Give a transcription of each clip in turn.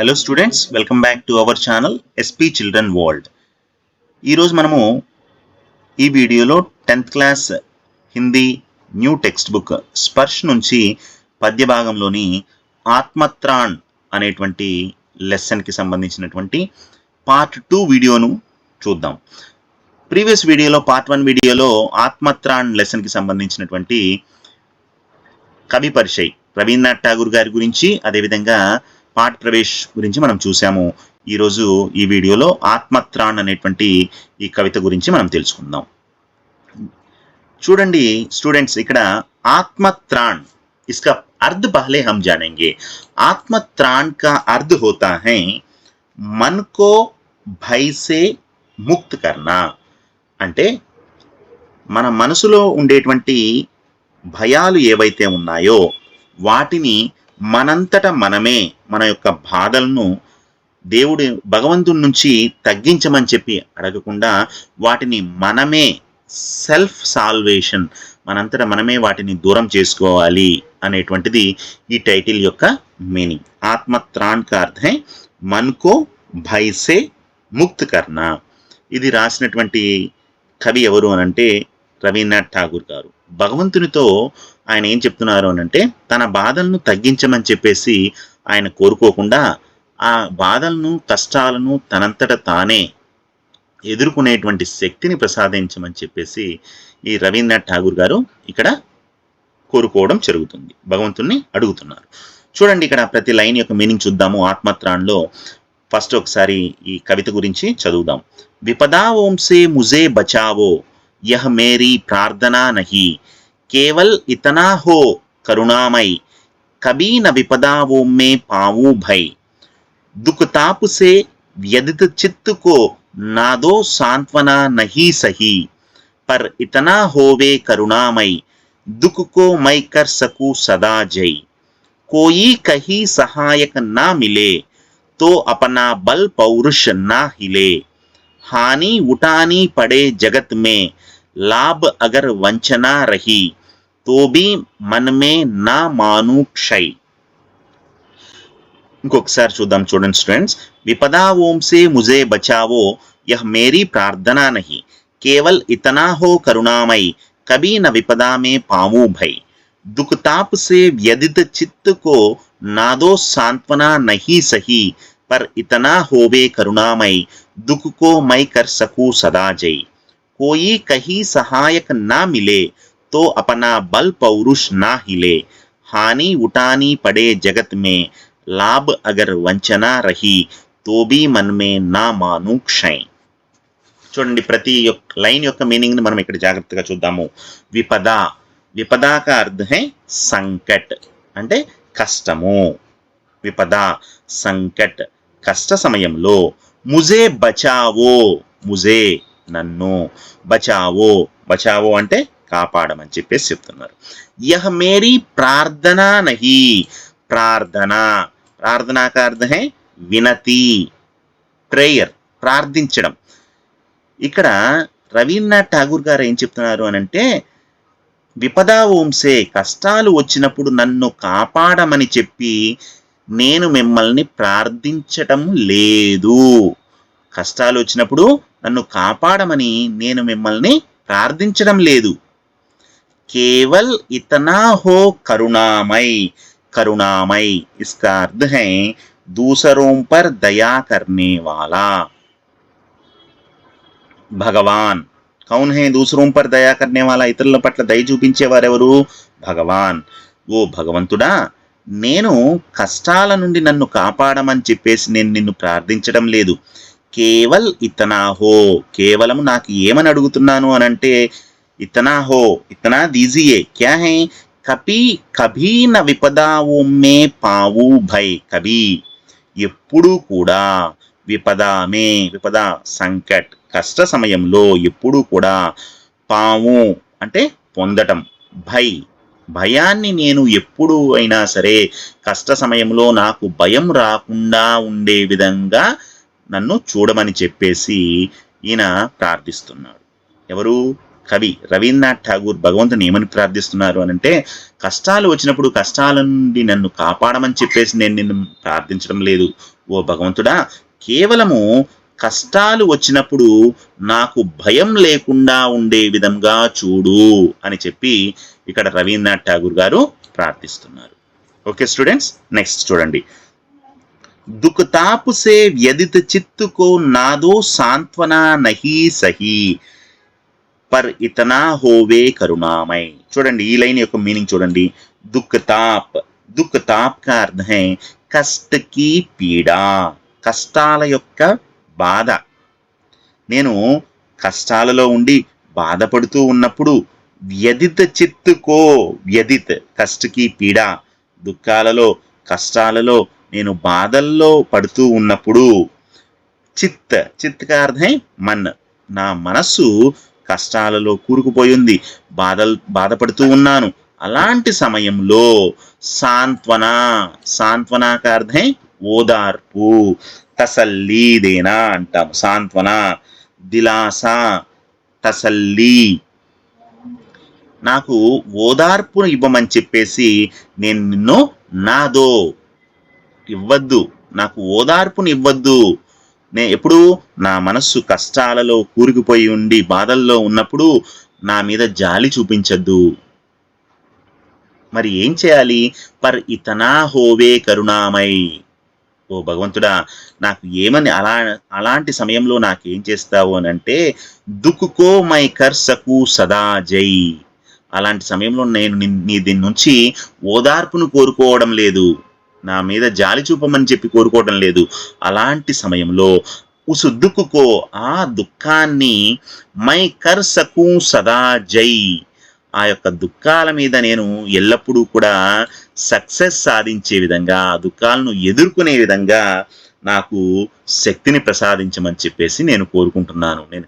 Hello students, welcome back to our channel SP children world. ఈరోజు మనము ఈ వీడియోలో 10th class Hindi new text book Sparsh నుంచి పద్య భాగంలోని ఆత్మత్రాణ్ అనేటువంటి లెసన్కి సంబంధించినటువంటి పార్ట్ 2 వీడియోను చూద్దాం. ప్రీవియస్ వీడియోలో పార్ట్ 1 వీడియోలో ఆత్మత్రాణ్ లెసన్కి సంబంధించినటువంటి కవి పరిచయ్ రవీంద్రనాథ్ ఠాగూర్ గారి గురించి, అదేవిధంగా పాఠ్ ప్రవేశ్ గురించి మనం చూసాము. ఈరోజు ఈ వీడియోలో ఆత్మత్రాణ్ అనేటువంటి ఈ కవిత గురించి మనం తెలుసుకుందాం. చూడండి స్టూడెంట్స్, ఇక్కడ ఆత్మత్రాణ్ इसका अर्थ पहले हम जानेंगे. आत्मत्राण का अर्थ होता है मन को भय से मुक्त करना. అంటే మన మనసులో ఉండేటువంటి భయాలు ఏవైతే ఉన్నాయో వాటిని మనంతట మనమే మన యొక్క బాధలను దేవుడి భగవంతుడి నుంచి తగ్గించమని చెప్పి అడగకుండా వాటిని మనమే సెల్ఫ్ సాల్వేషన్, మనంతట మనమే వాటిని దూరం చేసుకోవాలి అనేటువంటిది ఈ టైటిల్ యొక్క మీనింగ్. ఆత్మత్రాణ్ కా అర్థ హై మన్ కో భయ్ సే ముక్త్ కర్నా. ఇది రాసినటువంటి కవి ఎవరు అనంటే రవీంద్రనాథ్ ఠాగూర్ గారు. భగవంతునితో ఆయన ఏం చెప్తున్నారు అనంటే తన బాధలను తగ్గించమని చెప్పేసి ఆయన కోరుకోకుండా ఆ బాధలను కష్టాలను తనంతట తానే ఎదుర్కొనేటువంటి శక్తిని ప్రసాదించమని చెప్పేసి ఈ రవీంద్రనాథ్ ఠాగూర్ గారు ఇక్కడ కోరుకోవడం జరుగుతుంది, భగవంతుణ్ణి అడుగుతున్నారు. చూడండి, ఇక్కడ ప్రతి లైన్ యొక్క మీనింగ్ చూద్దాము. ఆత్మత్రాణ్లో ఫస్ట్ ఒకసారి ఈ కవిత గురించి చదువుదాం. విపదా ఓం సే ముజే బచావో యహ్ మేరీ ప్రార్థనా నహి, केवल इतना हो करुणामय कभी न विपदा वो में पाऊं भय, दुख ताप से व्यदित चित्त को ना दो सांत्वना नहीं सही, पर इतना होवे करुणामय दुख को मैं कर सकूं सदा जय, कोई कहीं सहायक ना मिले तो अपना बल पौरुष ना हिले, हानि उठानी पड़े जगत में लाभ अगर वंचना रही, तो भी मन में ना मानू क्षय. ఇంకొకసారి చూద్దాం చూడండి స్టూడెంట్స్. విపదా ఓం సే ముజే బచావో యహ్ మేరీ ప్రార్థనా నహి, కేవల్ ఇతనా హో కరుణామై కభీ న విపదా మే పామూ భై, దుఃఖ తాప్ సే వ్యదిత చిత్త కో నాదో सांत्वना नहीं सही, पर इतना होवे करुणामय दुख को मैं कर सकूं सदा जय, कोई कहीं सहायक ना मिले तो अपना बल पौरुष ना हिले, हानि उठानी पड़े जगत में लाभ अगर वंचना रही, तो भी मन में ना मानू क्षय. చూడండి, ప్రతి లైన్ యొక్క మీనింగ్ ని మనం ఇక్కడ జాగ్రత్తగా చూద్దాము. విపద, విపదా కా అర్థ హై సంకట్, అంటే కష్టము. విపద సంకట్, కష్ట సమయంలో. ముజే బచావో, ముజే నన్ను, బచావో, బచావో అంటే కాపాడమని చెప్పేసి చెప్తున్నారు. యహ్ మేరీ ప్రార్థనా నహి, ప్రార్థన, ప్రార్థనా కా అర్థ హై వినతి, ప్రేయర్, ప్రార్థించడం. ఇక్కడ రవీంద్రనాథ్ ఠాగూర్ గారు ఏం చెప్తున్నారు అనంటే విపదా ఓంసే, కష్టాలు వచ్చినప్పుడు నన్ను కాపాడమని చెప్పి నేను మిమ్మల్ని ప్రార్థించటం లేదు. కష్టాలు వచ్చినప్పుడు నన్ను కాపాడమని నేను మిమ్మల్ని ప్రార్థించడం లేదు. केवल इतना हो करुणामय, करुणामय इसका अर्थ है दूसरों पर दया करने वाला. भगवान कौन है दूसरों पर दया करने वाला, ఇతరుల పట్ల దయ చూపించేవారెవరు? భగవాన్. ఓ భగవంతుడా, నేను కష్టాల నుండి నన్ను కాపాడమని చెప్పేసి నేను నిన్ను ప్రార్థించడం లేదు. కేవల్ ఇతనా హో, కేవలం నాకు ఏమని అడుగుతున్నాను అనంటే इतना हो, इतना दीजिए. क्या है? कभी कभी न विपदाओं में पाऊ भय, कभी ఎప్పుడు కూడా, విపదా మే, విపద సంకట్, కష్ట సమయంలో ఎప్పుడు కూడా, పాము అంటే పొందటం, భై, భయాన్ని నేను ఎప్పుడు అయినా సరే కష్ట సమయంలో నాకు భయం రాకుండా ఉండే విధంగా నన్ను చూడమని చెప్పేసి ఈయన ప్రార్థిస్తున్నాడు. ఎవరు? కవి రవీంద్రనాథ్ ఠాగూర్ భగవంతుని ఏమని ప్రార్థిస్తున్నారు అనంటే కష్టాలు వచ్చినప్పుడు కష్టాల నుండి నన్ను కాపాడమని చెప్పేసి నేను నిన్ను ప్రార్థించడం లేదు. ఓ భగవంతుడా, కేవలము కష్టాలు వచ్చినప్పుడు నాకు భయం లేకుండా ఉండే విధంగా చూడు అని చెప్పి ఇక్కడ రవీంద్రనాథ్ ఠాగూర్ గారు ప్రార్థిస్తున్నారు. ఓకే స్టూడెంట్స్, నెక్స్ట్ చూడండి. दुख ताप से व्यदित चित्त को नादो सांत्वना नहीं सही पर इतना होवे करुणामय. చూడండి ఈ లైన్ యొక్క మీనింగ్ చూడండి. దుఃఖ తాప్, దుఃఖ తాప్ का अर्थ है कष्ट की पीड़ा, కష్టాల యొక్క బాధ. నేను కష్టాలలో ఉండి బాధపడుతూ ఉన్నప్పుడు వ్యదిత చిత్తుకో, వ్యదిత్ కష్టకి పీడ, దుఃఖాలలో కష్టాలలో నేను బాధల్లో పడుతూ ఉన్నప్పుడు చిత్, చిత్ కా అర్థం హై మన్, నా మనస్సు కష్టాలలో కూరుకుపోయింది, బాధపడుతూ ఉన్నాను. అలాంటి సమయంలో సాంత్వన, సాంత్వన కా అర్థం హై ఓదార్పు, తసల్లీ దేనా అంటాము. సాంత్వన, దిలాసా, తసల్లీ, నాకు ఓదార్పును ఇవ్వమని చెప్పేసి నేను నిన్ను నాదో ఇవ్వద్దు, నాకు ఓదార్పును ఇవ్వద్దు. ఎప్పుడు నా మనస్సు కష్టాలలో కూరుకుపోయి ఉండి బాధల్లో ఉన్నప్పుడు నా మీద జాలి చూపించద్దు. మరి ఏం చేయాలి? Per ఇతనా Howe కరుణామై. ఓ భగవంతుడా, నాకు ఏమని అలాంటి సమయంలో నాకేం చేస్తావు అని అంటే, దుఃఖకో మై కర్ సకు సదా జై. అలాంటి సమయంలో నేను నీ దీని నుంచి ఓదార్పును కోరుకోవడం లేదు, నా మీద జాలి చూపమని చెప్పి కోరుకోవడం లేదు. అలాంటి సమయంలో ఉసు దుఃఖకో, ఆ దుఃఖాన్ని మై కర్ సకు సదా జై, ఆ యొక్క దుఃఖాల మీద నేను ఎల్లప్పుడూ కూడా సక్సెస్ సాధించే విధంగా, ఆ దుఃఖాలను ఎదుర్కొనే విధంగా నాకు శక్తిని ప్రసాదించమని చెప్పేసి నేను కోరుకుంటున్నాను. నేను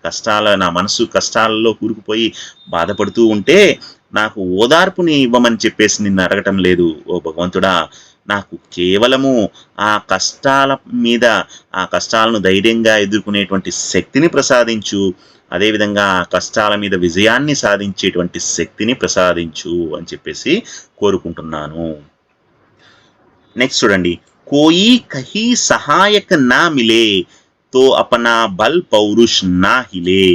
నా మనసు కష్టాలలో కూరుకుపోయి బాధపడుతూ ఉంటే నాకు ఓదార్పుని ఇవ్వమని చెప్పేసి నిన్ను అడగటం లేదు. ఓ భగవంతుడా, నాకు కేవలము ఆ కష్టాల మీద, ఆ కష్టాలను ధైర్యంగా ఎదుర్కొనేటువంటి శక్తిని ప్రసాదించు, అదేవిధంగా ఆ కష్టాల మీద విజయాన్ని సాధించేటువంటి శక్తిని ప్రసాదించు అని చెప్పేసి కోరుకుంటున్నాను. నెక్స్ట్ చూడండి. కోయి కహీ సహాయక నా మిలే తో అపనా బల్ పౌరుష్ నా हिले.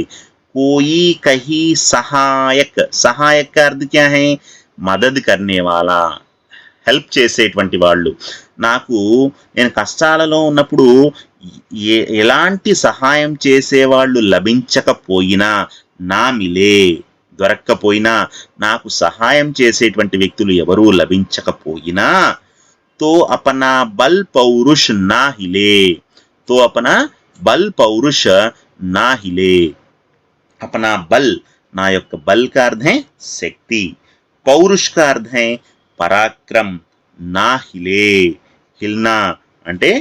कोई कहीं सहायक, सहायक का अर्थ क्या है? మదద్ కర్నే వాలా, హెల్ప్ చేసేటువంటి వాళ్ళు. నేను కష్టాలలో ఉన్నప్పుడు ఎలాంటి సహాయం చేసేవాళ్ళు లభించకపోయినా, నా మిలే దొరక్కపోయినా, నాకు సహాయం చేసేటువంటి వ్యక్తులు ఎవరూ లభించకపోయినా, తో అపనా బల్ పౌరుష్ నా हिले, తో అపనా బల్ పౌరుష్ నా हिले. अपना बल, నా యొక్క బల్ का अर्थ है శక్తి, పౌరుష్ का अर्थ है పరాక్రమ్, నా हिले, హిల్నా అంటే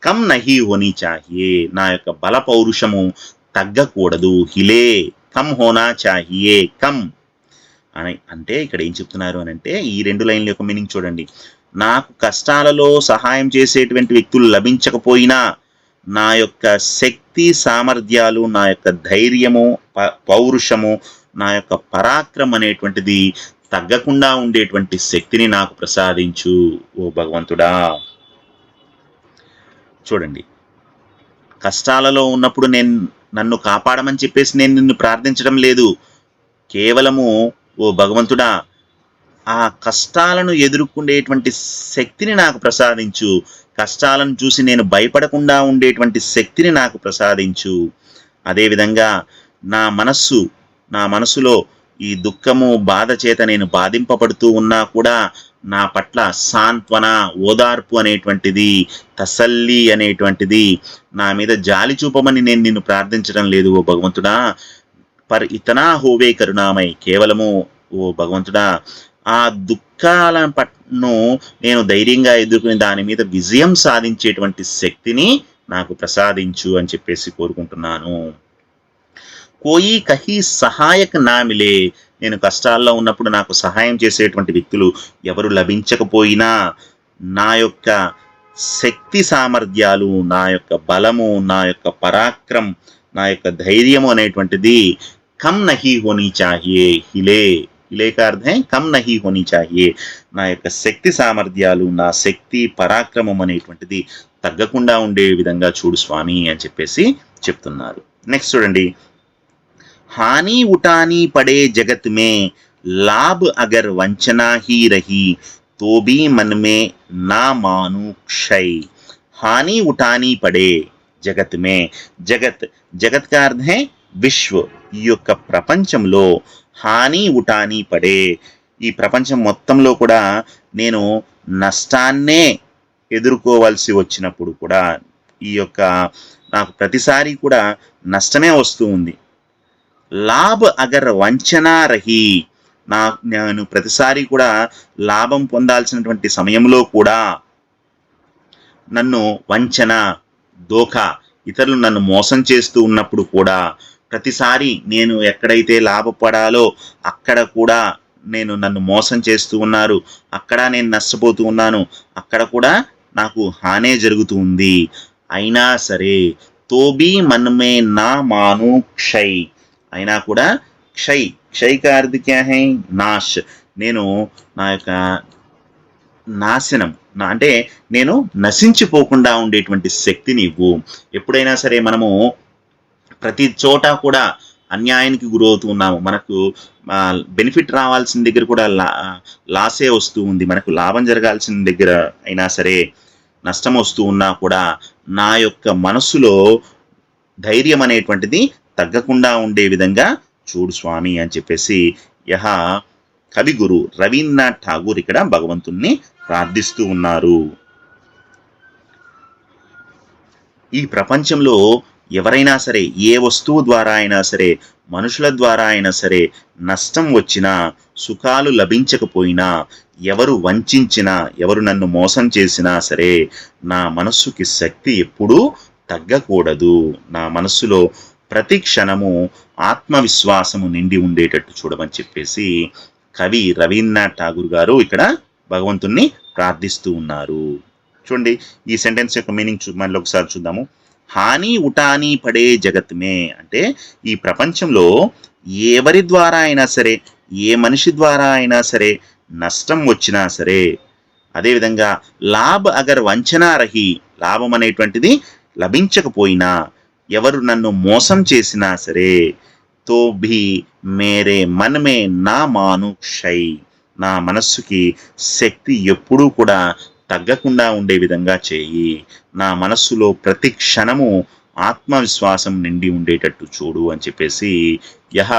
కమ్ నహీ హోనీ చాహియే, నా యొక్క బల పౌరుషము తగ్గకూడదు. हिले కమ్ హోనా చాహియే, కమ్ అని అంటే ఇక్కడ ఏం చెప్తున్నారు అని అంటే, ఈ రెండు లైన్ల యొక్క మీనింగ్ చూడండి. నాకు కష్టాలలో సహాయం చేసేటువంటి వ్యక్తులు లభించకపోయినా నా యొక్క శక్తి సామర్థ్యాలు, నా యొక్క ధైర్యము, పౌరుషము, నా యొక్క పరాక్రమం అనేటువంటిది తగ్గకుండా ఉండేటువంటి శక్తిని నాకు ప్రసాదించు ఓ భగవంతుడా. చూడండి, కష్టాలలో ఉన్నప్పుడు నన్ను కాపాడమని చెప్పేసి నేను నిన్ను ప్రార్థించడం లేదు. కేవలము ఓ భగవంతుడా, ఆ కష్టాలను ఎదుర్కొనేటువంటి శక్తిని నాకు ప్రసాదించు, కష్టాలను చూసి నేను భయపడకుండా ఉండేటువంటి శక్తిని నాకు ప్రసాదించు. అదేవిధంగా నా మనసులో ఈ దుఃఖము, బాధ చేత నేను బాధింపబడుతూ ఉన్నా కూడా నా పట్ల సాంత్వన, ఓదార్పు అనేటువంటిది, తసల్లి అనేటువంటిది, నా మీద జాలి చూపమని నేను నిన్ను ప్రార్థించడం లేదు ఓ భగవంతుడా. పర్ ఇతనా హోవే కరుణామై, కేవలము ఓ భగవంతుడా, ఆ దుఃఖాలను నేను ధైర్యంగా ఎదుర్కొని దాని మీద విజయం సాధించేటువంటి శక్తిని నాకు ప్రసాదించు అని చెప్పేసి కోరుకుంటున్నాను. కోయి కహీ సహాయక నా మిలే, నేను కష్టాల్లో ఉన్నప్పుడు నాకు సహాయం చేసేటువంటి వ్యక్తులు ఎవరు లభించకపోయినా, నా యొక్క శక్తి సామర్థ్యాలు, నా యొక్క బలము, నా యొక్క పరాక్రమ్, నా యొక్క ధైర్యము అనేటువంటిది కమ్ నహీ హోనీ చాహియే, हिले విలే का अर्थ है कम नहीं होनी चाहिए. నా యొక్క శక్తి సామర్థ్యాలు, నా శక్తి పరాక్రమం అనేటువంటిది తగ్గకుండా ఉండే విధంగా చూడు స్వామి అని చెప్పేసి చెప్తున్నారు. నెక్స్ట్ చూడండి, हानि उठानी पड़े जगत में लाभ अगर वंचना ही रही तो भी मन में ना मानू क्षय. हानि उठानी पड़े जगत में, जगत जगत का अर्थ है విశ్వ. ఈ యొక్క ప్రపంచంలో హాని ఉటాని పడే, ఈ ప్రపంచం మొత్తంలో కూడా నేను నష్టాన్నే ఎదుర్కోవాల్సి వచ్చినప్పుడు కూడా ఈ యొక్క నాకు ప్రతిసారి కూడా నష్టమే వస్తూ ఉంది. లాభ్ అగర్ వంచనా రహి, నేను ప్రతిసారి కూడా లాభం పొందాల్సినటువంటి సమయంలో కూడా నన్ను వంచన, దోఖా, ఇతరులు నన్ను మోసం చేస్తూ ఉన్నప్పుడు కూడా ప్రతిసారి నేను ఎక్కడైతే లాభపడాలో అక్కడ కూడా నన్ను మోసం చేస్తూ ఉన్నారు, అక్కడ నేను నష్టపోతూ ఉన్నాను, అక్కడ కూడా నాకు హానే జరుగుతూ ఉంది. అయినా సరే తోబీ మన్మే నా మాను క్షై, అయినా కూడా క్షయ్, క్షయ్ కా అర్థ్ క్యా హై నాశ్, నేను నా యొక్క నాశనం, అంటే నేను నశించిపోకుండా ఉండేటువంటి శక్తిని ఇవ్వు. ఎప్పుడైనా సరే మనము ప్రతి చోట కూడా అన్యాయానికి గురవుతూ ఉన్నాము, మనకు బెనిఫిట్ రావాల్సిన దగ్గర కూడా లాసే వస్తూ ఉంది, మనకు లాభం జరగాల్సిన దగ్గర అయినా సరే నష్టం వస్తూ ఉన్నా కూడా నా యొక్క మనస్సులో ధైర్యం అనేటువంటిది తగ్గకుండా ఉండే విధంగా చూడు స్వామి అని చెప్పేసి యహ కవిగురు రవీంద్రనాథ్ ఠాగూర్ ఇక్కడ భగవంతుణ్ణి ప్రార్థిస్తూ ఉన్నారు. ఈ ప్రపంచంలో ఎవరైనా సరే ఏ వస్తువు ద్వారా అయినా సరే, మనుషుల ద్వారా అయినా సరే నష్టం వచ్చినా, సుఖాలు లభించకపోయినా, ఎవరు వంచినా, ఎవరు నన్ను మోసం చేసినా సరే నా మనస్సుకి శక్తి ఎప్పుడూ తగ్గకూడదు. నా మనస్సులో ప్రతి క్షణము ఆత్మవిశ్వాసము నిండి ఉండేటట్టు చూడమని చెప్పేసి కవి రవీంద్రనాథ్ ఠాగూర్ గారు ఇక్కడ భగవంతుణ్ణి ప్రార్థిస్తూ ఉన్నారు. చూడండి ఈ సెంటెన్స్ యొక్క మీనింగ్ మళ్ళీ ఒకసారి చూద్దాము. హాని ఉటాని పడే జగత్మే అంటే ఈ ప్రపంచంలో ఎవరి ద్వారా అయినా సరే, ఏ మనిషి ద్వారా అయినా సరే నష్టం వచ్చినా సరే, అదేవిధంగా లాభ్ అగర్ వంచనా రహి, లాభం అనేటువంటిది లభించకపోయినా, ఎవరు నన్ను మోసం చేసినా సరే, తో భీ మేరే మన్ మే నా మాను క్షై, నా మనస్సుకి శక్తి ఎప్పుడూ కూడా తగ్గకుండా ఉండే విధంగా చేయి. నా మనస్సులో ప్రతి క్షణము ఆత్మవిశ్వాసం నిండి ఉండేటట్టు చూడు అని చెప్పేసి యహ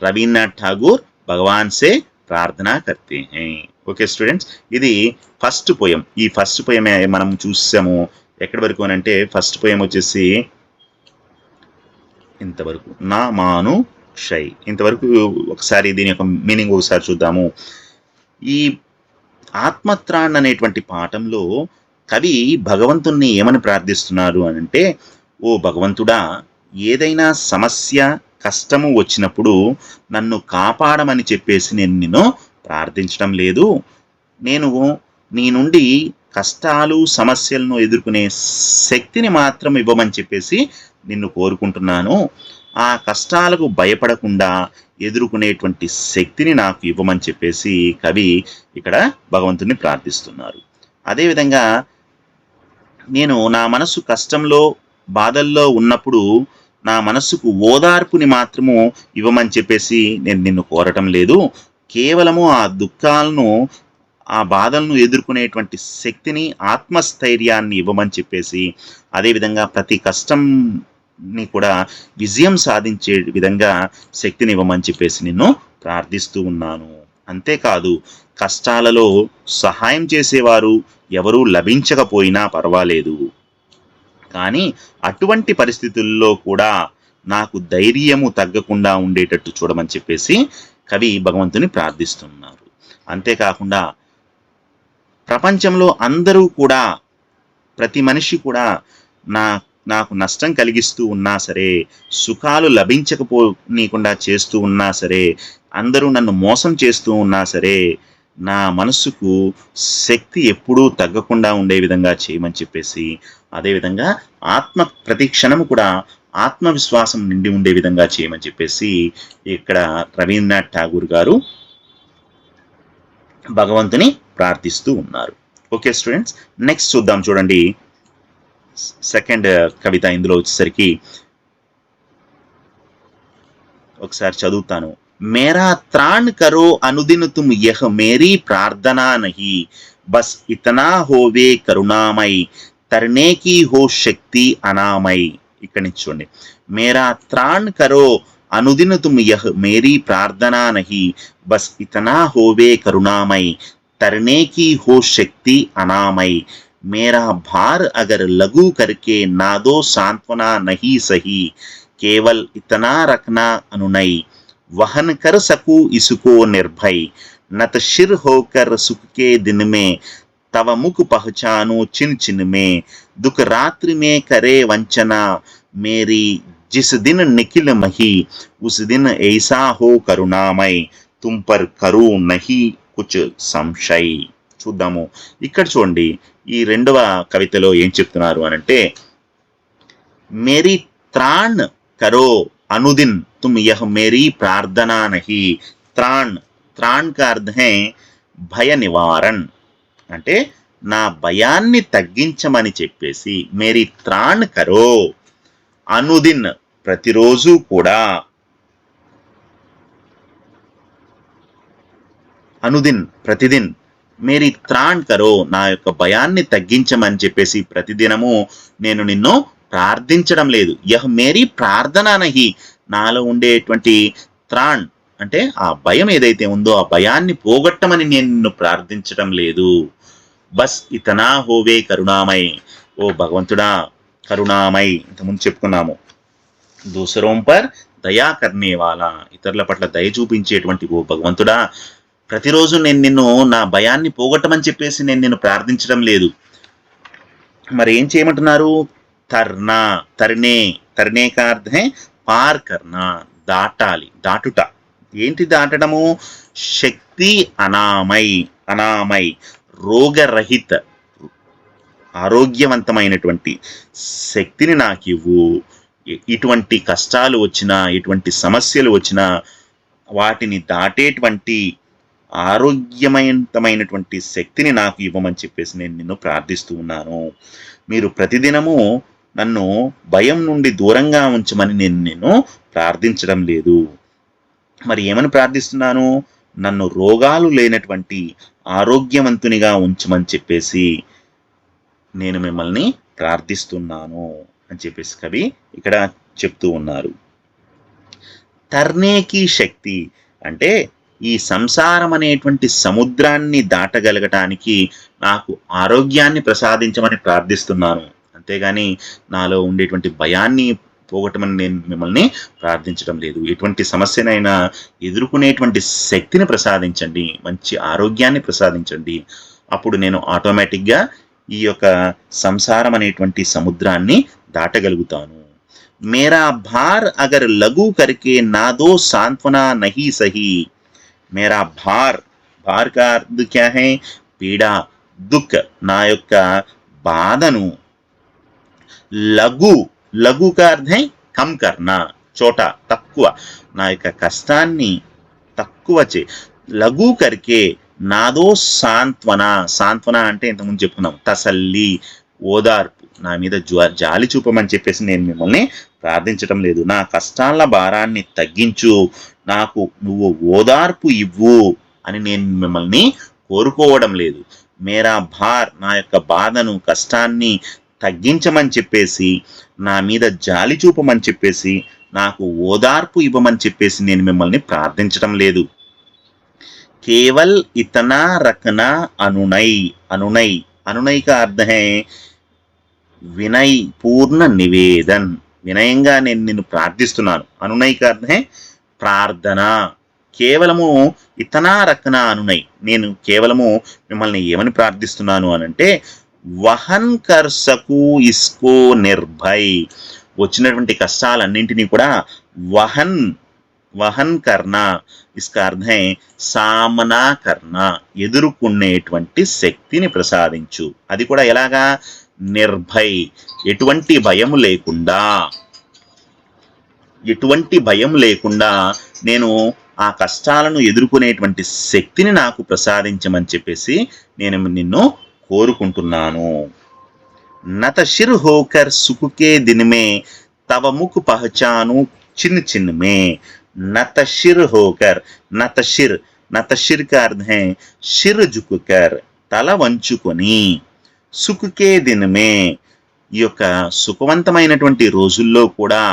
రవీంద్రనాథ్ ఠాగూర్ భగవాన్ సే ప్రార్థనా కర్తే హై. ఓకే స్టూడెంట్స్, ఇది ఫస్ట్ పోయం. ఈ ఫస్ట్ పోయమే మనం చూసాము. ఎక్కడి వరకు అని అంటే ఫస్ట్ పోయం వచ్చేసి ఇంతవరకు, నా మాను క్షై ఇంతవరకు. ఒకసారి దీని యొక్క మీనింగ్ ఒకసారి చూద్దాము. ఈ ఆత్మత్రాణ్ అనేటువంటి పాఠంలో కవి భగవంతుణ్ణి ఏమని ప్రార్థిస్తున్నారు అని అంటే, ఓ భగవంతుడా, ఏదైనా సమస్య కష్టము వచ్చినప్పుడు నన్ను కాపాడమని చెప్పేసి నేను నిన్ను ప్రార్థించడం లేదు. నేను నీ నుండి కష్టాలు సమస్యలను ఎదుర్కొనే శక్తిని మాత్రం ఇవ్వమని చెప్పేసి నిన్ను కోరుకుంటున్నాను. ఆ కష్టాలకు భయపడకుండా ఎదుర్కొనేటువంటి శక్తిని నాకు ఇవ్వమని చెప్పేసి కవి ఇక్కడ భగవంతుని ప్రార్థిస్తున్నారు. అదేవిధంగా నేను నా మనస్సు కష్టంలో బాధల్లో ఉన్నప్పుడు నా మనస్సుకు ఓదార్పుని మాత్రము ఇవ్వమని చెప్పేసి నేను నిన్ను కోరటం లేదు. కేవలము ఆ దుఃఖాలను, ఆ బాధలను ఎదుర్కొనేటువంటి శక్తిని, ఆత్మస్థైర్యాన్ని ఇవ్వమని చెప్పేసి, అదేవిధంగా ప్రతి కష్టంని కూడా విజయం సాధించే విధంగా శక్తిని ఇవ్వమని చెప్పేసి నిన్ను ప్రార్థిస్తూ ఉన్నాను. అంతేకాదు, కష్టాలలో సహాయం చేసేవారు ఎవరూ లభించకపోయినా పర్వాలేదు, కానీ అటువంటి పరిస్థితుల్లో కూడా నాకు ధైర్యము తగ్గకుండా ఉండేటట్టు చూడమని చెప్పేసి కవి భగవంతుని ప్రార్థిస్తున్నారు. అంతేకాకుండా ప్రపంచంలో అందరూ కూడా, ప్రతి మనిషి కూడా నాకు నష్టం కలిగిస్తూ ఉన్నా సరే, సుఖాలు లభించకపోనీయకుండా చేస్తూ ఉన్నా సరే, అందరూ నన్ను మోసం చేస్తూ ఉన్నా సరే, నా మనస్సుకు శక్తి ఎప్పుడూ తగ్గకుండా ఉండే విధంగా చేయమని చెప్పేసి, అదేవిధంగా ప్రతి క్షణము కూడా ఆత్మవిశ్వాసం నిండి ఉండే విధంగా చేయమని చెప్పేసి ఇక్కడ రవీంద్రనాథ్ ఠాగూర్ గారు భగవంతుని ప్రార్థిస్తూ ఉన్నారు. ఓకే స్టూడెంట్స్, నెక్స్ట్ చూద్దాం. చూడండి సెకండ్ కవిత. ఇందులో వచ్చేసరికి ఒకసారి చదువుతాను. మేరా త్రాణ్ కరో అనుదిన తుమ్ యహ్ మేరీ ప్రార్థనా నహి, బస్ ఇతనా హోవే కరుణామై, తర్నే కీ హో శక్తి అనామై. ఇక్కడి నుంచి చూడండి. మేరా త్రాణ్ కరో అనుదిన తుమ్ యహ్ మేరీ ప్రార్థనా నహి, బస్ ఇతనా హోవే కరుణామై, तरने की हो शक्ति अनामय, मेरा भार अगर लघु करके ना दो सांत्वना नहीं सही, केवल इतना रखना अनुनय, वहन कर सकूं इसको निर्भय, नत शिर होकर सुख के दिन में, तव मुख पहचानो चिन चिन में, दुख रात्रि में करे वंचना मेरी, जिस दिन निखिल मही उस दिन ऐसा हो करुणामय, तुम पर करू नहीं కుచ్ సంశయ్. చూద్దాము. ఇక్కడ చూడండి, ఈ రెండవ కవితలో ఏం చెప్తున్నారు అనంటే, మేరీ త్రాణ్ కరో అనుదిన్ తుమ్ యహ్ మేరీ ప్రార్థనా నహి. త్రాణ్, త్రాణ్ కా అర్థ హై భయ నివారణ్, అంటే నా భయాన్ని తగ్గించమని చెప్పేసి మేరీ త్రాణ్ కరో అనుదిన్ ప్రతిరోజు కూడా, అనుదిన్ ప్రతిదిన్, మేరీ త్రాణ్ కరో నా యొక్క భయాన్ని తగ్గించమని చెప్పేసి ప్రతిదినము నేను నిన్ను ప్రార్థించడం లేదు. యహ్ మేరీ ప్రార్థన నహి, నాలో ఉండేటువంటి త్రాణ్ అంటే ఆ భయం ఏదైతే ఉందో ఆ భయాన్ని పోగొట్టమని నేను నిన్ను ప్రార్థించడం లేదు. బస్ ఇతనా హోవే కరుణామై, ఓ భగవంతుడా కరుణామై. ఇంతకుముందు చెప్పుకున్నాము, దూసరోం పర్ దయా కర్నే వాలా, ఇతరుల పట్ల దయ చూపించేటువంటి ఓ భగవంతుడా, ప్రతిరోజు నేను నిన్ను నా భయాన్ని పోగొట్టమని చెప్పేసి నేను నిన్ను ప్రార్థించడం లేదు. మరి ఏం చేయమంటున్నారు? తర్నా, తర్నే, తర్నే కా అర్థ హై పార్ కర్నా, దాటాలి, దాటుట. ఏంటి దాటడము? శక్తి అనామై, అనామై రోగరహిత, ఆరోగ్యవంతమైనటువంటి శక్తిని నాకు ఇవ్వు. ఇటువంటి కష్టాలు వచ్చినా, ఇటువంటి సమస్యలు వచ్చినా వాటిని దాటేటువంటి ఆరోగ్యవంతమైనటువంటి శక్తిని నాకు ఇవ్వమని చెప్పేసి నేను నిన్ను ప్రార్థిస్తూ ఉన్నాను. మీరు ప్రతిదినము నన్ను భయం నుండి దూరంగా ఉంచమని నేను నిన్ను ప్రార్థించడం లేదు. మరి ఏమని ప్రార్థిస్తున్నాను? నన్ను రోగాలు లేనటువంటి ఆరోగ్యవంతునిగా ఉంచమని చెప్పేసి నేను మిమ్మల్ని ప్రార్థిస్తున్నాను అని చెప్పేసి కవి ఇక్కడ చెప్తూ ఉన్నారు. తర్నేకి శక్తి అంటే ఈ సంసారం అనేటువంటి సముద్రాన్ని దాటగలగటానికి నాకు ఆరోగ్యాన్ని ప్రసాదించమని ప్రార్థిస్తున్నాను, అంతేగాని నాలో ఉండేటువంటి భయాన్ని పోగొట్టమని నేను మిమ్మల్ని ప్రార్థించడం లేదు. ఎటువంటి సమస్యనైనా ఎదుర్కొనేటువంటి శక్తిని ప్రసాదించండి, మంచి ఆరోగ్యాన్ని ప్రసాదించండి. అప్పుడు నేను ఆటోమేటిక్గా ఈ యొక్క సంసారం అనేటువంటి సముద్రాన్ని దాటగలుగుతాను. మేరా భార్ అగర్ లఘు కరికే నాదో సాంత్వనా నహి సహి. మేరా భార్, భార్ కా అర్థ క్యా హై? పీడా, దుఃఖ్, నా యొక్క బాధను, లఘు, లఘు కా అర్థ హై కమ్ కర్నా, చోట, తక్కువ, నా యొక్క కష్టాన్ని తక్కువ చే, లఘు కరికే నాదో సాంత్వన, సాంత్వన అంటే ఇంతకుముందు చెప్పుకున్నాం తసల్లి, ఓదార్పు, నా మీద జాలి చూపమని చెప్పేసి నేను మిమ్మల్ని ప్రార్థించడం లేదు. నా కష్టాల భారాన్ని తగ్గించు, నాకు నువ్వు ఓదార్పు ఇవ్వు అని నేను మిమ్మల్ని కోరుకోవడం లేదు. మేరా భార్, నా యొక్క బాధను, కష్టాన్ని తగ్గించమని చెప్పేసి, నా మీద జాలి చూపమని చెప్పేసి, నాకు ఓదార్పు ఇవ్వమని చెప్పేసి నేను మిమ్మల్ని ప్రార్థించడం లేదు. కేవల్ ఇతనా రకనా అనునై, అనునై, అనునై కా అర్థ హై వినయ్, పూర్ణ నివేదన్, వినయంగా నేను నిన్ను ప్రార్థిస్తున్నాను. అనునై కా అర్థ హై ప్రార్థన. కేవలము ఇతనా రకనా అనునై, నేను కేవలము మిమ్మల్ని ఏమని ప్రార్థిస్తున్నాను అనంటే వహన్ కర్సకు ఇస్కో నిర్భయ్, వచ్చినటువంటి కష్టాలన్నింటినీ కూడా వహన్, వహన్ కర్నా, ఇస్కా అర్థ హై సామనా కర్నా, ఎదుర్కొనేటువంటి శక్తిని ప్రసాదించు. అది కూడా ఎలాగా? నిర్భయ్, ఎటువంటి భయము లేకుండా. ఎటువంటి భయం లేకుండా నేను ఆ కష్టాలను ఎదుర్కొనేటువంటి శక్తిని నాకు ప్రసాదించమని చెప్పేసి నేను నిన్ను కోరుకుంటున్నాను. నత శిర్ హోకర్ సుఖకే దిన్ మే తవ ముఖ పహచాను చిన్న చిన్న మే. నత శిర్ హోకర్, నత శిర్, నత శిర్ का अर्थ है शिर झुककर, తల వంచుకొని, సుఖకే దిన్ మే, ఈ యొక్క సుఖవంతమైనటువంటి రోజుల్లో కూడా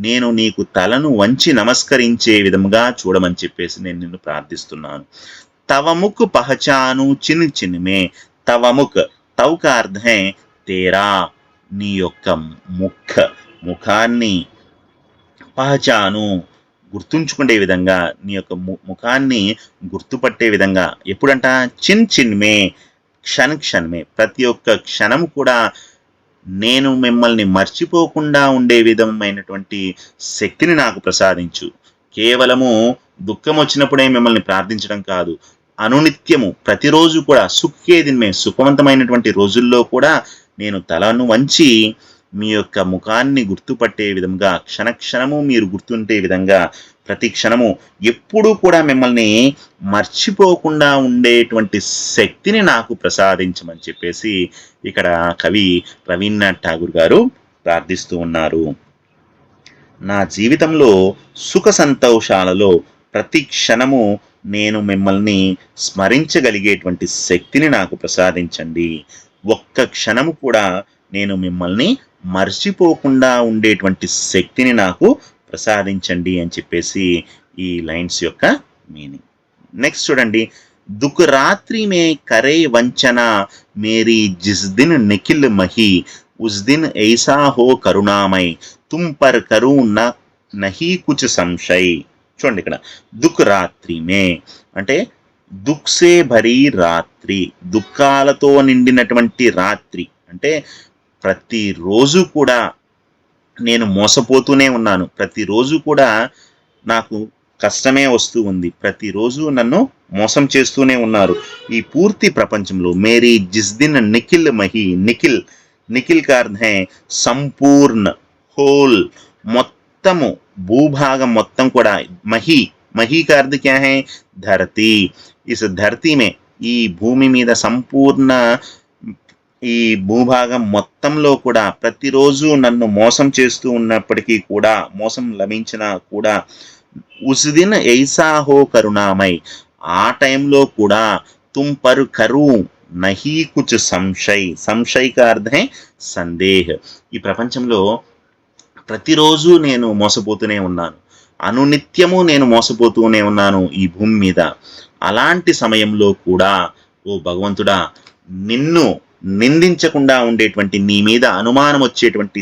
నేను నీకు తలను వంచి నమస్కరించే విధముగా చూడమని చెప్పేసి నేను నిన్ను ప్రార్థిస్తున్నాను. తవముక్ పహచాను చిన్న చిన్నమే. తవముక్, తవ్ కా అర్థ హై తేరా, నీ యొక్క ముఖాన్ని, పహచాను గుర్తుంచుకునే విధంగా, నీ యొక్క ముఖాన్ని గుర్తుపట్టే విధంగా. ఎప్పుడంట? చిన్ చిన్మే, క్షణ క్షణమే, ప్రతి ఒక్క క్షణము కూడా నేను మిమ్మల్ని మర్చిపోకుండా ఉండే విధమైనటువంటి శక్తిని నాకు ప్రసాదించు. కేవలము దుఃఖం వచ్చినప్పుడే మిమ్మల్ని ప్రార్థించడం కాదు, అనునిత్యము ప్రతిరోజు కూడా సుఖే దిన్మే, సుఖవంతమైనటువంటి రోజుల్లో కూడా నేను తలను వంచి మీ యొక్క ముఖాన్ని గుర్తుపట్టే విధంగా, క్షణక్షణము మీరు గుర్తుంటే విధంగా, ప్రతి క్షణము ఎప్పుడూ కూడా మిమ్మల్ని మర్చిపోకుండా ఉండేటువంటి శక్తిని నాకు ప్రసాదించమని చెప్పేసి ఇక్కడ కవి రవీంద్రనాథ్ ఠాగూర్ గారు ప్రార్థిస్తూ ఉన్నారు. నా జీవితంలో సుఖ సంతోషాలలో ప్రతి క్షణము నేను మిమ్మల్ని స్మరించగలిగేటువంటి శక్తిని నాకు ప్రసాదించండి. ఒక్క క్షణము కూడా నేను మిమ్మల్ని మర్చిపోకుండా ఉండేటువంటి శక్తిని నాకు ప్రసాదించండి అని చెప్పేసి ఈ లైన్స్ యొక్క మీనింగ్. నెక్స్ట్ చూడండి. దుఃఖ రాత్రి మే కరే వంచన మేరీ జిస్ దిన్ నిఖిల్ మహి ఉస్ దిన్ ఐసా హో కరుణామై తుమ్ పర్ కరు నహీ కుచ్ సంశయ్. చూడండి ఇక్కడ దుఃఖ రాత్రి మే అంటే దుఃఖసే భరీ రాత్రి, దుఃఖాలతో నిండినటువంటి రాత్రి అంటే ప్రతిరోజు కూడా నేను మోసపోతూనే ఉన్నాను, ప్రతిరోజు కూడా నాకు కష్టమే వస్తూ ఉంది, ప్రతిరోజు నన్ను మోసం చేస్తూనే ఉన్నారు. ఈ పూర్తి ప్రపంచంలో మేరీ జిస్ దిన్ నిఖిల్ మహి, నిఖిల్, నిఖిల్ కా అర్థ హై సంపూర్ణ, హోల్, మొత్తము, భూభాగం మొత్తం కూడా. మహి, మహి కా అర్థ క్యా హై ధరతీ, ఇస్ ధరతీ మే, ఈ భూమి మీద సంపూర్ణ ఈ భూభాగం మొత్తంలో కూడా ప్రతిరోజు నన్ను మోసం చేస్తూ ఉన్నప్పటికీ కూడా, మోసం లభించినా కూడా, ఉస్ దిన్ ఐసా హో కరుణామై, ఆ టైంలో కూడా తుమ్ పర్ కరు నహీ కుచ్ సంశయ్, సంశయ్ కా అర్థ హై సందేహ్. ఈ ప్రపంచంలో ప్రతిరోజు నేను మోసపోతూనే ఉన్నాను, అనునిత్యము నేను మోసపోతూనే ఉన్నాను ఈ భూమి మీద. అలాంటి సమయంలో కూడా ఓ భగవంతుడా, నిన్ను నిందించకుండా ఉండేటువంటి, నీ మీద అనుమానం వచ్చేటువంటి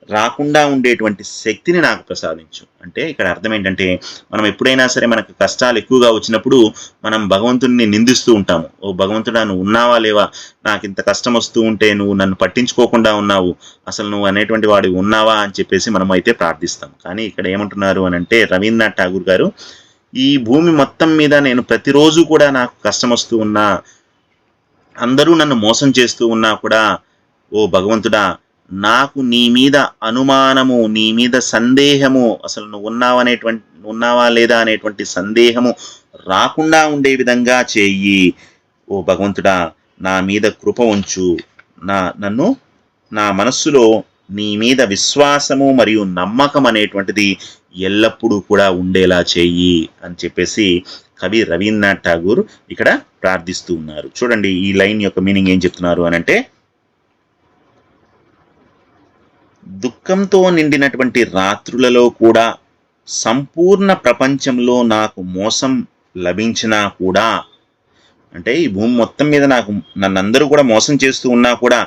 రాకుండా ఉండేటువంటి శక్తిని నాకు ప్రసాదించు. అంటే ఇక్కడ అర్థం ఏంటంటే, మనం ఎప్పుడైనా సరే మనకు కష్టాలు ఎక్కువగా వచ్చినప్పుడు మనం భగవంతుడిని నిందిస్తూ ఉంటాము. ఓ భగవంతుడా, నువ్వు ఉన్నావా లేవా, నాకు ఇంత కష్టం వస్తూ ఉంటే నువ్వు నన్ను పట్టించుకోకుండా ఉన్నావు, అసలు నువ్వు అనేటువంటి వాడు ఉన్నావా అని చెప్పేసి మనం అయితే ప్రార్థిస్తాం. కానీ ఇక్కడ ఏమంటున్నారు అని అంటే రవీంద్రనాథ్ ఠాగూర్ గారు, ఈ భూమి మొత్తం మీద నేను ప్రతిరోజు కూడా నాకు కష్టం వస్తూ ఉన్నా, అందరూ నన్ను మోసం చేస్తూ ఉన్నా కూడా, ఓ భగవంతుడా, నాకు నీ మీద అనుమానము, నీ మీద సందేహము, అసలు నువ్వు ఉన్నావా లేదా అనేటువంటి సందేహము రాకుండా ఉండే విధంగా చేయి. ఓ భగవంతుడా, నా మీద కృప ఉంచు, నా మనస్సులో నీ మీద విశ్వాసము మరియు నమ్మకం అనేటువంటిది ఎల్లప్పుడూ కూడా ఉండేలా చేయి అని చెప్పేసి కవి రవీంద్రనాథ్ ఠాగూర్ ఇక్కడ ప్రార్థిస్తూ ఉన్నారు. చూడండి ఈ లైన్ యొక్క మీనింగ్ ఏం చెప్తున్నారు అని అంటే, దుఃఖంతో నిండినటువంటి రాత్రులలో కూడా, సంపూర్ణ ప్రపంచంలో నాకు మోసం లభించినా కూడా, అంటే ఈ భూమి మొత్తం మీద నన్నందరూ కూడా మోసం చేస్తూ ఉన్నా కూడా,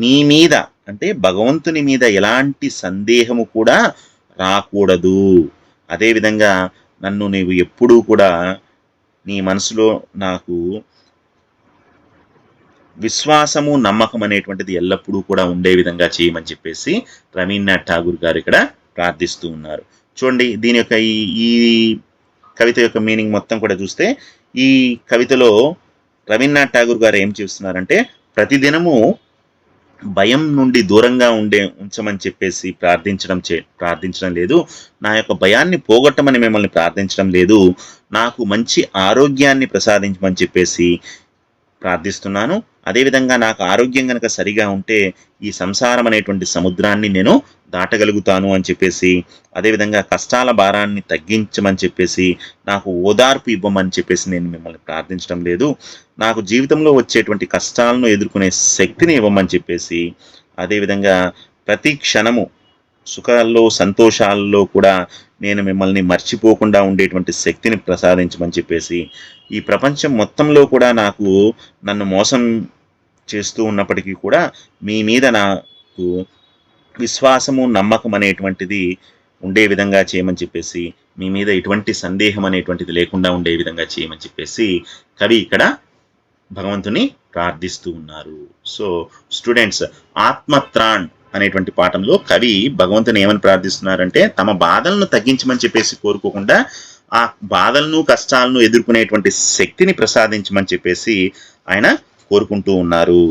నీ మీద అంటే భగవంతుని మీద ఎలాంటి సందేహము కూడా రాకూడదు. అదేవిధంగా నన్ను నీవు ఎప్పుడూ కూడా నీ మనసులో నాకు విశ్వాసము, నమ్మకం అనేటువంటిది ఎల్లప్పుడూ కూడా ఉండే విధంగా చేయమని చెప్పేసి రవీంద్రనాథ్ ఠాగూర్ గారు ఇక్కడ ప్రార్థిస్తూ ఉన్నారు. చూడండి దీని యొక్క ఈ కవిత యొక్క మీనింగ్ మొత్తం కూడా చూస్తే, ఈ కవితలో రవీంద్రనాథ్ ఠాగూర్ గారు ఏం చేస్తున్నారంటే, ప్రతిదినము భయం నుండి దూరంగా ఉంచమని చెప్పేసి ప్రార్థించడం లేదు. నా యొక్క భయాన్ని పోగొట్టమని మిమ్మల్ని ప్రార్థించడం లేదు. నాకు మంచి ఆరోగ్యాన్ని ప్రసాదించమని చెప్పేసి ప్రార్థిస్తున్నాను. అదేవిధంగా నాకు ఆరోగ్యం గనక సరిగా ఉంటే ఈ సంసారం అనేటువంటి సముద్రాన్ని నేను దాటగలుగుతాను అని చెప్పేసి, అదేవిధంగా కష్టాల భారాన్ని తగ్గించమని చెప్పేసి, నాకు ఓదార్పు ఇవ్వమని చెప్పేసి నేను మిమ్మల్ని ప్రార్థించడం లేదు. నాకు జీవితంలో వచ్చేటువంటి కష్టాలను ఎదుర్కొనే శక్తిని ఇవ్వమని చెప్పేసి, అదేవిధంగా ప్రతి క్షణము సుఖాల్లో, సంతోషాల్లో కూడా నేను మిమ్మల్ని మర్చిపోకుండా ఉండేటువంటి శక్తిని ప్రసాదించమని చెప్పేసి, ఈ ప్రపంచం మొత్తంలో కూడా నన్ను మోసం చేస్తూ ఉన్నప్పటికీ కూడా మీ మీద నాకు విశ్వాసము, నమ్మకం అనేటువంటిది ఉండే విధంగా చేయమని చెప్పేసి, మీ మీద ఎటువంటి సందేహం అనేటువంటిది లేకుండా ఉండే విధంగా చేయమని చెప్పేసి కవి ఇక్కడ భగవంతుని ప్రార్థిస్తూ ఉన్నారు. సో స్టూడెంట్స్, ఆత్మత్రాణ్ అనేటువంటి పాఠంలో కవి భగవంతుని ఏమని ప్రార్థిస్తున్నారంటే తమ బాధలను తగ్గించమని చెప్పేసి కోరుకోకుండా ఆ బాధలను, కష్టాలను ఎదుర్కొనేటువంటి శక్తిని ప్రసాదించమని చెప్పేసి ఆయన కోరుకుంటూ ఉన్నారు.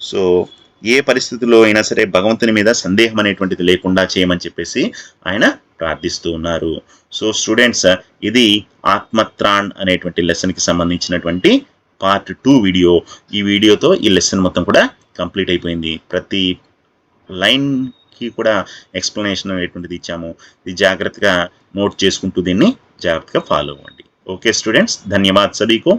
సో ఏ పరిస్థితుల్లో అయినా సరే భగవంతుని మీద సందేహం అనేటువంటిది లేకుండా చేయమని చెప్పేసి ఆయన ప్రార్థిస్తూ ఉన్నారు. సో స్టూడెంట్స్, ఇది ఆత్మత్రాణ్ అనేటువంటి లెసన్కి సంబంధించినటువంటి పార్ట్ 2 వీడియో. ఈ వీడియోతో ఈ లెసన్ మొత్తం కూడా కంప్లీట్ అయిపోయింది. ప్రతి లైన్కి కూడా ఎక్స్ప్లెనేషన్ అనేటువంటిది ఇచ్చాము. ఇది జాగ్రత్తగా నోట్ చేసుకుంటూ దీన్ని జాగ్రత్తగా ఫాలో అవ్వండి. ఓకే స్టూడెంట్స్, ధన్యవాద్ సభీకో.